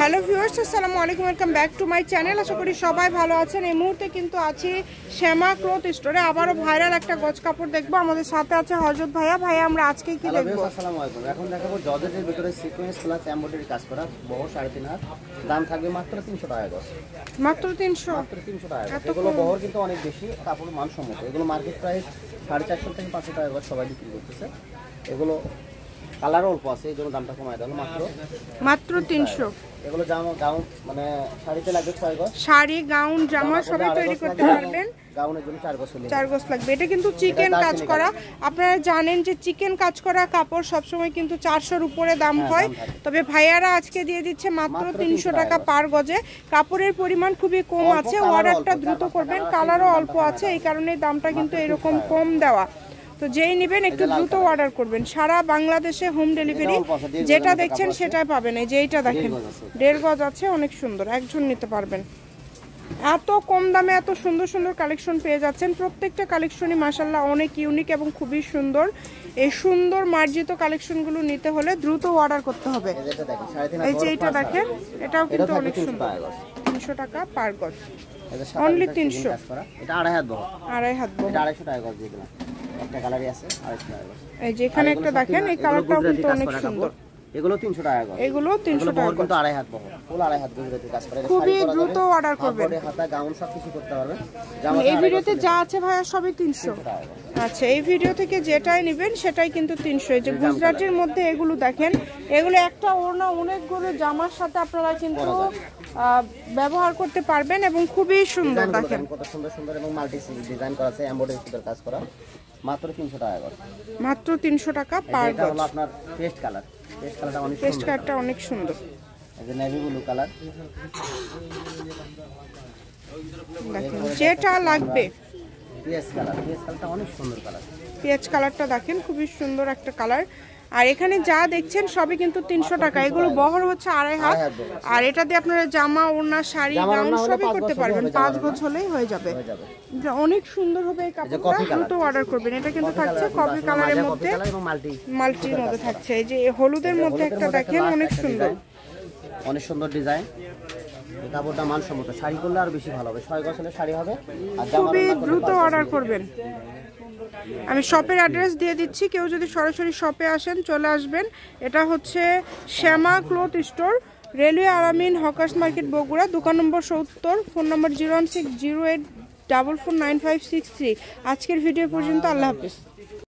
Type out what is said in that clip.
Hello viewers, আসসালামু আলাইকুম, welcome back to my channel. আশা করি সবাই ভালো আছেন। এই মুহূর্তে কিন্তু আছি শ্যামা ক্লথ স্টোরে। আবারও ভাইরাল একটা গজ কাপড় দেখবো। আমাদের সাথে আছে হযরত ভাইয়া। ভাইয়া, আমরা আজকে কি দেখবো? আসসালামু আলাইকুম। এখন দেখাবো জর্জেটের ভিতরে সিকোয়েন্স প্লাস এমব্রয়ডারি কাজ করা, বহর 3.5 হাত, দাম থাকবে মাত্র 300 টাকা গজ। মাত্র 300? মাত্র 300 টাকা। এগুলো বহর কিন্তু অনেক বেশি, কাপড় মানসম্মত। এগুলো মার্কেট প্রাইস 450 থেকে 500 টাকা গজ সবাই বিক্রি করতেছে। এগুলো কালার অল্প আছে, এই জন্য দামটা কমায় দেওয়া মাত্র 300। এগুলো জামা গাউন মানে শাড়িতে লাগবে 6 গজ। শাড়ি, গাউন, জামা সবই তৈরি করতে পারবেন। গাউনের জন্য 4 গজ 4 গজ লাগবে। এটা কিন্তু চিকেন কাজ করা। আপনারা জানেন যে চিকেন কাজ করা কাপড় সবসময় কিন্তু 400-র উপরে দাম হয়, তবে ভাইয়ারা আজকে দিয়ে দিচ্ছে মাত্র 300 টাকা পার গজে। কাপড়ের পরিমাণ খুবই কম আছে, অর্ডারটা দ্রুত করবেন। কালারও অল্প আছে, এই কারণে দামটা কিন্তু এরকম কম দেওয়া। তো যেই নেবেন একটু দ্রুত অর্ডার করবেন। সারা বাংলাদেশে হোম ডেলিভারি। যেটা দেখছেন সেটাই পাবেন। এই যে এইটা দেখেন, 1.5 গজ আছে, অনেক সুন্দর, একজন নিতে পারবেন। এত কম দামে এত সুন্দর সুন্দর কালেকশন পেয়ে যাচ্ছেন। প্রত্যেকটা কালেকশনই মাশাআল্লাহ অনেক ইউনিক এবং খুবই সুন্দর। এই সুন্দর মার্জিত কালেকশনগুলো নিতে হলে দ্রুত অর্ডার করতে হবে। এই যে এইটা দেখেন, এটাও কিন্তু অনেক সুন্দর। 300 টাকা পার গজ, অনলি 300। এটা 2.5 হাত বহর। 2.5 হাত বহর, এটা 250 টাকা গজ দিয়ে দিলাম। একটা কালারই আছে 250 টাকা গজ। এই যে এখানে একটা দেখেন, এই কালারটাও কিন্তু অনেক সুন্দর। এগুলো 300 টাকা গজ। এগুলো 300 টাকা গজ, কিন্তু 2.5 হাত বহর, ফুল 2.5 হাত গুজরাটি কাজ করে। খুবই দ্রুত অর্ডার করবেন। হাতা গাউন সব কিছু করতে পারবেন। এই ভিডিওতে যা আছে ভাইয়া সবই 300। আচ্ছা, এই ভিডিও থেকে যেটাই নেবেন সেটাই কিন্তু 300। এই যে গুজরাটির মধ্যে এগুলো দেখেন, এগুলো একটা ওড়না অনেকগুলো জামার সাথে আপনারা কিন্তু ব্যবহার করতে পারবেন এবং খুবই সুন্দর। দেখেন কত সুন্দর সুন্দর এবং মাল্টি ডিজাইন করা আছে, এমব্রয়ডারি সুতার কাজ করা, মাত্র 300 টাকা গজ। মাত্র 300 টাকা পার গজ। এটা হলো আপনার পেস্ট কালার। পেস্ট কালারটা অনেক সুন্দর। পেস্ট কালারটা অনেক সুন্দর। এই যে নেভি ব্লু কালার। দেখেন যেটা লাগবে। PS colour. পিএস কালারটা অনেক সুন্দর কালার। পিএস কালারটা দেখেন, খুবই সুন্দর একটা কালার। আর এখানে যা দেখছেন সবই কিন্তু 300 টাকা। এগুলো বহর হচ্ছে 2.5 হাত। আর এটা দিয়ে আপনারা জামা, ওড়না, শাড়ি, গাউন সবই করতে পারবেন। 5 গজ হলেই হয়ে যাবে। অনেক সুন্দর হবে এই কাপড়টা, দ্রুত অর্ডার করবেন। এটা কিন্তু থাকছে কফি কালারের মধ্যে, মাল্টির মধ্যে থাকছে। এই যে হলুদের মধ্যে একটা দেখেন, অনেক সুন্দর, অনেক সুন্দর ডিজাইন। এই কাপড়টা মানসম্মত, শাড়ি করলে আর বেশি ভালো হবে। 6 গজ হলে শাড়ি হবে। আর খুবই দ্রুত অর্ডার করবেন। আমি শপের অ্যাড্রেস দিয়ে দিচ্ছি, কেউ যদি সরাসরি শপে আসেন চলে আসবেন। এটা হচ্ছে শ্যামা ক্লথ স্টোর, রেলওয়ে আলামিন হকার্স মার্কেট, বগুড়া, দোকান নম্বর 70, ফোন নম্বর 01608449563। আজকের ভিডিও পর্যন্ত, আল্লাহ হাফেজ।